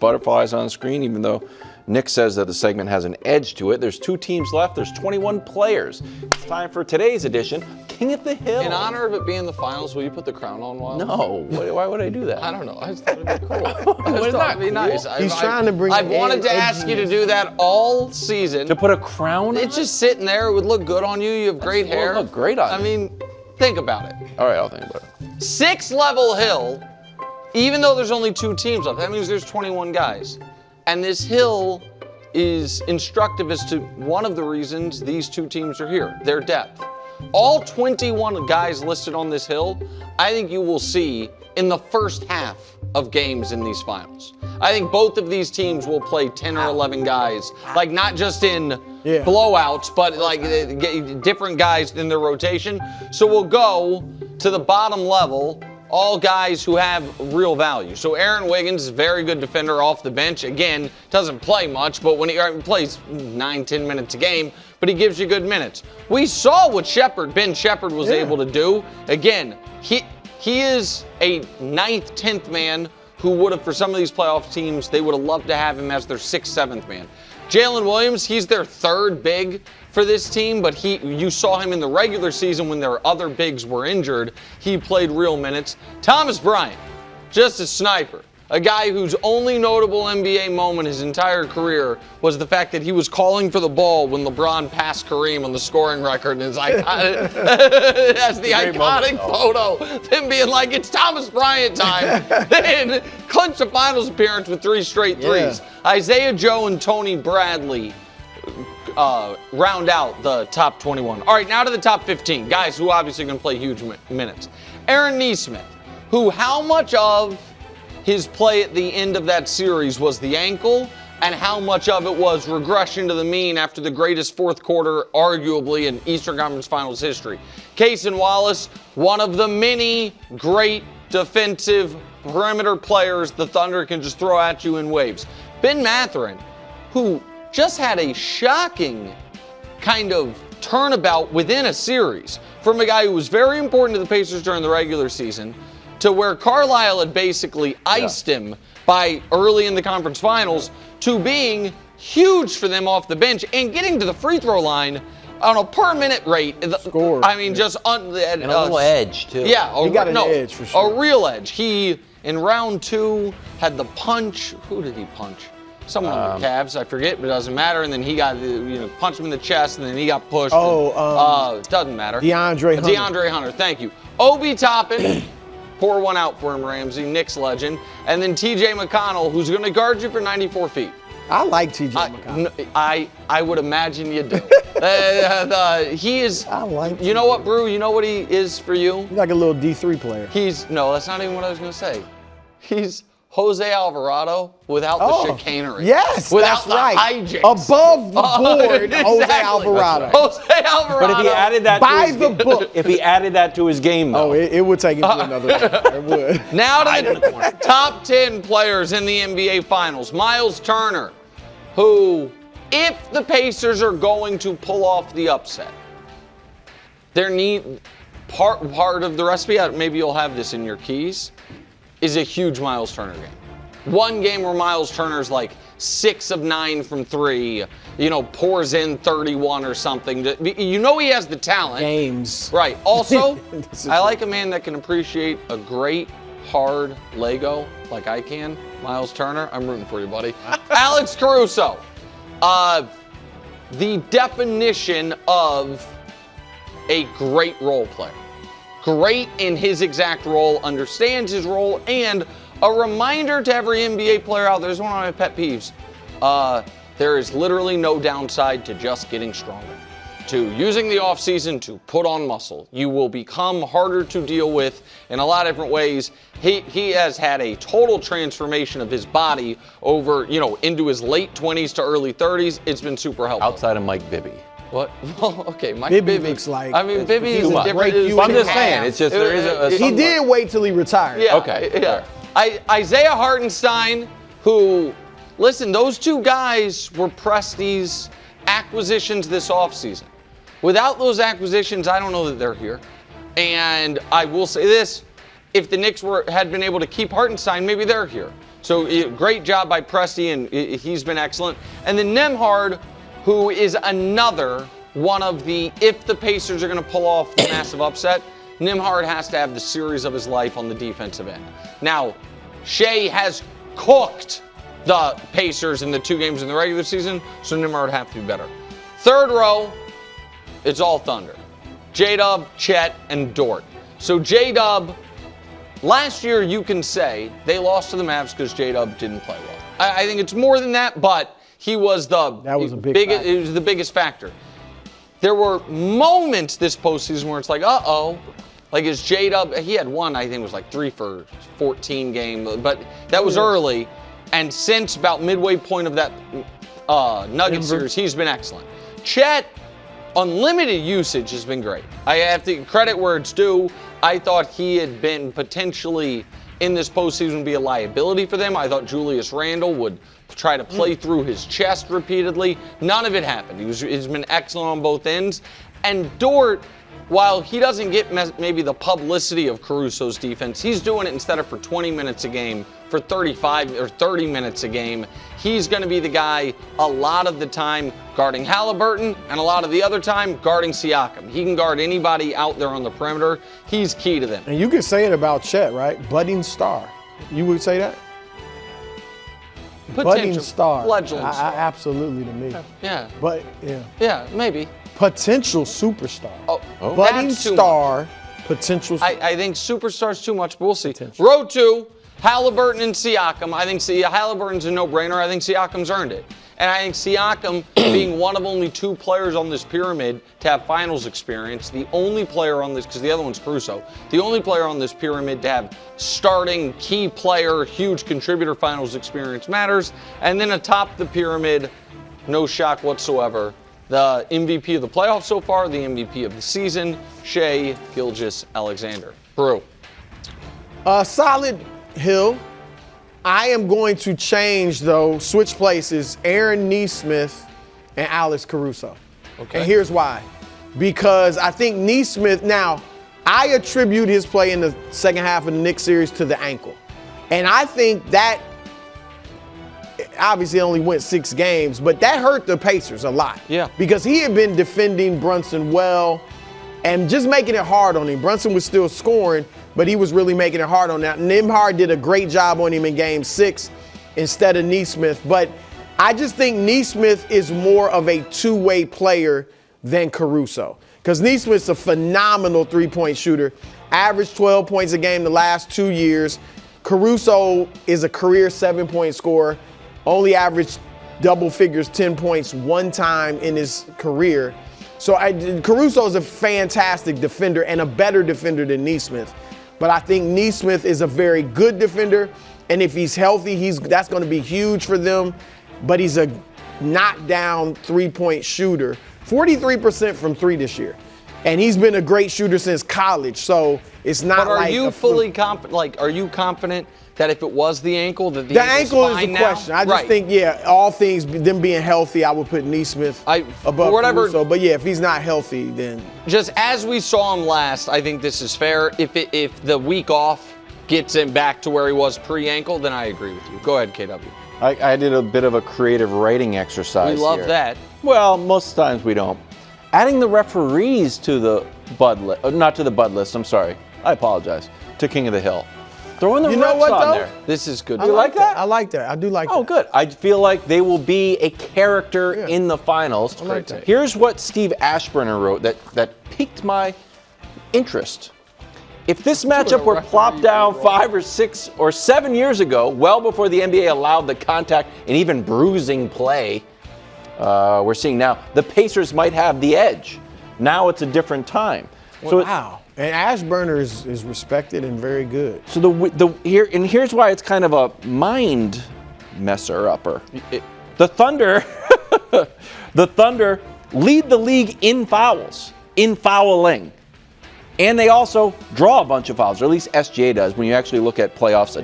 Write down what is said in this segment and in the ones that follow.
Butterflies on the screen, even though Nick says that the segment has an edge to it. There's 2 teams left. There's 21 players. It's time for today's edition, King of the Hill. In honor of it being the finals, will you put the crown on, Wildes? No. Why would I do that? I don't know. I just thought it'd be cool. I just thought it'd be nice. He's trying to bring. I've wanted to ask you to do that all season. To put a crown on It's just sitting there. It would look good on you. You have great hair. It would look great on I you. mean, think about it. All right, I'll think about it. 6-level hill, even though there's only 2 teams left, that means there's 21 guys. And this hill is instructive as to one of the reasons these 2 teams are here, their depth. All 21 guys listed on this hill, I think you will see in the first half of games in these finals. I think both of these teams will play 10 or 11 guys, like not just in blowouts, but like different guys in their rotation. So we'll go to the bottom level, all guys who have real value. So Aaron Wiggins is a very good defender off the bench. Again, doesn't play much, but when he plays 9-10 minutes a game, but he gives you good minutes. We saw what Ben Shepherd was able to do. Again, he is a 9th, 10th man who would have, for some of these playoff teams, they would have loved to have him as their 6th, 7th man. Jalen Williams, he's their 3rd big for this team, but you saw him in the regular season when their other bigs were injured. He played real minutes. Thomas Bryant, just a sniper. A guy whose only notable NBA moment his entire career was the fact that he was calling for the ball when LeBron passed Kareem on the scoring record. And it's iconic. That's the iconic photo. Them being like, it's Thomas Bryant time. Then clinched the finals appearance with 3 straight threes. Isaiah Joe and Tony Bradley round out the top 21. All right, now to the top 15. Guys who obviously going to play huge minutes. Aaron Nesmith, who how much of his play at the end of that series was the ankle, and how much of it was regression to the mean after the greatest 4th quarter, arguably, in Eastern Conference Finals history. Cason Wallace, one of the many great defensive perimeter players the Thunder can just throw at you in waves. Ben Mathurin, who just had a shocking kind of turnabout within a series from a guy who was very important to the Pacers during the regular season to where Carlisle had basically iced him by early in the conference finals to being huge for them off the bench and getting to the free throw line on a per minute rate. Score. I mean, just and a little edge, too. Yeah, he got an edge for sure. A real edge. He, in round 2, had the punch. Who did he punch? Someone on the Cavs, I forget, but it doesn't matter. And then he got, punched him in the chest, and then he got pushed. Doesn't matter. DeAndre Hunter, thank you. Obi Toppin, pour one out for him, Ramsey, Knicks legend. And then TJ McConnell, who's going to guard you for 94 feet. I like TJ McConnell. I would imagine you do. He is. I like. You know what, Brew? You know what he is for you? He's like a little D3 player. No, that's not even what I was going to say. He's Jose Alvarado without the chicanery. Yes, without that's the right. hijinks. Above the board, exactly. Jose Alvarado. Jose Alvarado. But if he added that by the book, if he added that to his game, though, it would take him to another level. It would. Now to the top 10 players in the NBA Finals. Miles Turner, who, if the Pacers are going to pull off the upset, part of the recipe, maybe you'll have this in your keys, is a huge Miles Turner game. One game where Miles Turner's like 6 of 9 from 3, pours in 31 or something. He has the talent. Games. Right. Also, I like a man that can appreciate a great, hard Lego like I can. Miles Turner, I'm rooting for you, buddy. Alex Caruso, the definition of a great role player. Great in his exact role, understands his role, and a reminder to every NBA player out there, this is one of my pet peeves, there is literally no downside to just getting stronger. To using the offseason to put on muscle. You will become harder to deal with in a lot of different ways. He has had a total transformation of his body over, into his late 20s to early 30s. It's been super helpful. outside of Mike Bibby. What? Well, okay, Mike Bibby Bibby looks like. I mean, Bibby is a different. I'm just saying, it's just there is a. He did wait till he retired. Yeah. Okay. Yeah. Isaiah Hartenstein, who, listen, those 2 guys were Presti's acquisitions this offseason. Without those acquisitions, I don't know that they're here. And I will say this: if the Knicks had been able to keep Hartenstein, maybe they're here. So great job by Presti, and he's been excellent. And then Nembhard, who is another one of the, if the Pacers are going to pull off the massive upset, Nembhard has to have the series of his life on the defensive end. Now, Shea has cooked the Pacers in the 2 games in the regular season, so Nembhard have to be better. Third row, it's all Thunder. J-Dub, Chet, and Dort. So J-Dub, last year you can say they lost to the Mavs because J-Dub didn't play well. I think it's more than that, but he was the it was the biggest factor. There were moments this postseason where it's like, like his J-Dub, he had one, I think it was like 3 for 14 game, but that was early. And since about midway point of that Nugget series, he's been excellent. Chet, unlimited usage has been great. I have to credit where it's due. I thought he had been potentially in this postseason be a liability for them. I thought Julius Randle would try to play through his chest repeatedly. None of it happened. He's been excellent on both ends. And Dort, while he doesn't get maybe the publicity of Caruso's defense, he's doing it instead of for 20 minutes a game, for 35 or 30 minutes a game. He's going to be the guy a lot of the time guarding Halliburton and a lot of the other time guarding Siakam. He can guard anybody out there on the perimeter. He's key to them. And you can say it about Chet, right? Budding star. You would say that? Budding star. Fledgling star. Absolutely to me. Yeah. But, yeah. Yeah, maybe. Potential superstar. Oh. Budding star, potential superstar. I think superstar's too much, but we'll see. Row 2, Halliburton and Siakam. I think Halliburton's a no-brainer. I think Siakam's earned it. And I think Siakam, being one of only 2 players on this pyramid to have finals experience, the only player on this, because the other one's Caruso, the only player on this pyramid to have starting, key player, huge contributor finals experience matters. And then atop the pyramid, no shock whatsoever, the MVP of the playoffs so far, the MVP of the season, Shea Gilgeous-Alexander. Brew. Solid Hill. I am going to change, though, switch places, Aaron Nesmith and Alex Caruso. Okay. And here's why. Because I think Nesmith, now, I attribute his play in the second half of the Knicks series to the ankle. And I think that obviously only went 6 games, but that hurt the Pacers a lot. Yeah. Because he had been defending Brunson well and just making it hard on him. Brunson was still scoring, but he was really making it hard on that. Nembhard did a great job on him in game 6 instead of Nesmith. But I just think Nesmith is more of a two-way player than Caruso. Because Nesmith's a phenomenal three-point shooter. Averaged 12 points a game the last 2 years. Caruso is a career 7-point scorer. Only averaged double figures, 10 points one time in his career. So Caruso is a fantastic defender and a better defender than Nesmith. But I think Nesmith is a very good defender. And if he's healthy, that's going to be huge for them. But he's a knockdown three-point shooter. 43% from 3 this year. And he's been a great shooter since college. So it's not but like. Are you fully confident? Like, are you confident that if it was the ankle, that the ankle is the question? I just think, all things, them being healthy, I would put Nesmith above Caruso. But yeah, if he's not healthy, then. Just as we saw him last, I think this is fair. If the week off gets him back to where he was pre-ankle, then I agree with you. Go ahead, KW. I did a bit of a creative writing exercise. We love that. Well, most times we don't. Adding the referees to the Bud list, not to the Bud list, I'm sorry. I apologize. To King of the Hill. Throwing the refs on there. This is good. You like that? I like that. I do like that. Oh, good. I feel like they will be a character in the finals. I like that. Here's what Steve Ashburner wrote that piqued my interest. If this matchup were plopped down 5 or 6 or 7 years ago, well before the NBA allowed the contact and even bruising play we're seeing now, the Pacers might have the edge. Now it's a different time. Wow. And Ashburner is respected and very good. So here's why it's kind of a mind messer-upper. The Thunder, lead the league in fouls, in fouling. And they also draw a bunch of fouls, or at least SGA does. When you actually look at playoffs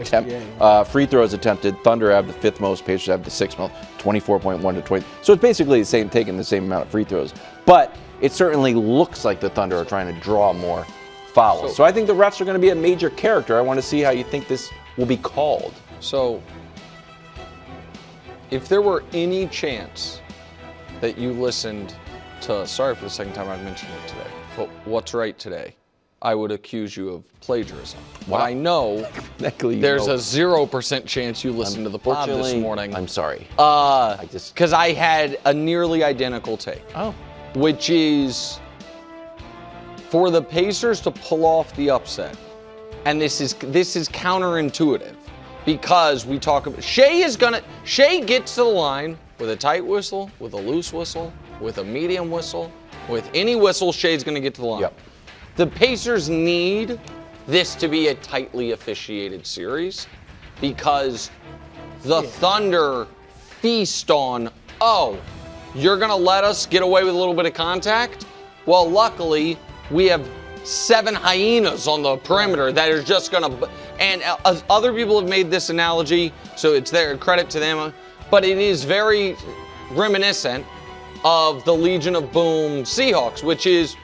free throws attempted, Thunder have the 5th most, Pacers have the 6th most, 24.1 to 20. So it's basically the same, taking the same amount of free throws. But it certainly looks like the Thunder are trying to draw more fouls. So I think the refs are going to be a major character. I want to see how you think this will be called. So if there were any chance that you listened to, sorry for the second time I've mentioned it today, but What's Right Today, I would accuse you of plagiarism. Wow. But I know there's a 0% chance you listened to the pod this morning. I'm sorry. Because I had a nearly identical take. Oh. Which is for the Pacers to pull off the upset. And this is counterintuitive because we talk about Shea gets to the line with a tight whistle, with a loose whistle, with a medium whistle, with any whistle, Shea's going to get to the line. Yep. The Pacers need this to be a tightly officiated series because the Thunder feast on, oh, you're going to let us get away with a little bit of contact? Well, luckily, we have 7 hyenas on the perimeter that are just going to, and other people have made this analogy, so it's their credit to them, but it is very reminiscent of the Legion of Boom Seahawks, which is,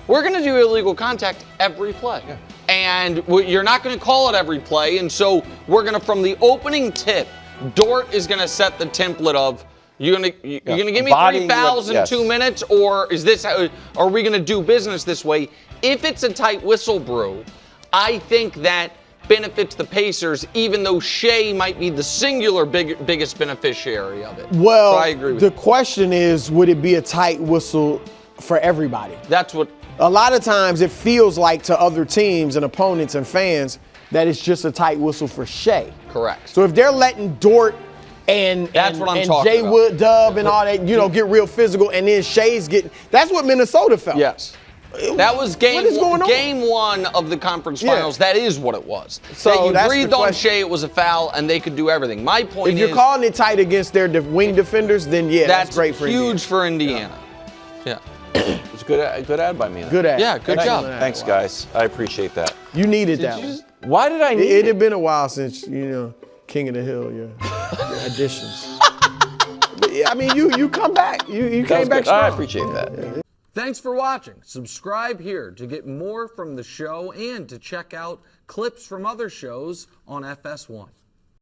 we're going to do illegal contact every play. Yeah. And you're not going to call it every play. And so we're going to, from the opening tip, Dort is going to set the template of, you're going to give me 3 fouls in 2 minutes, or is this, are we going to do business this way? If it's a tight whistle brew, I think that benefits the Pacers, even though Shea might be the singular biggest beneficiary of it. Well, so I agree with the question is, would it be a tight whistle for everybody? That's what. A lot of times it feels like to other teams and opponents and fans that it's just a tight whistle for Shea. Correct. So if they're letting Dort and Jay Wood, Dub and all that, get real physical, and then Shea's getting, that's what Minnesota felt. Yes. That was game 1 of the conference finals. Yeah. That is what it was. So that you breathed on Shea, it was a foul, and they could do everything. My point is, if you're calling it tight against their wing defenders, then that's great for Indiana. Huge for Indiana. Yeah. It's a good ad by me. Good ad. Yeah, good job. Thanks, guys. I appreciate that. You needed that one. Why did I need it? It had been a while since, King of the Hill, your additions. I mean, you come back. You came back strong. I appreciate that. Thanks for watching. Subscribe here to get more from the show and to check out clips from other shows on FS1.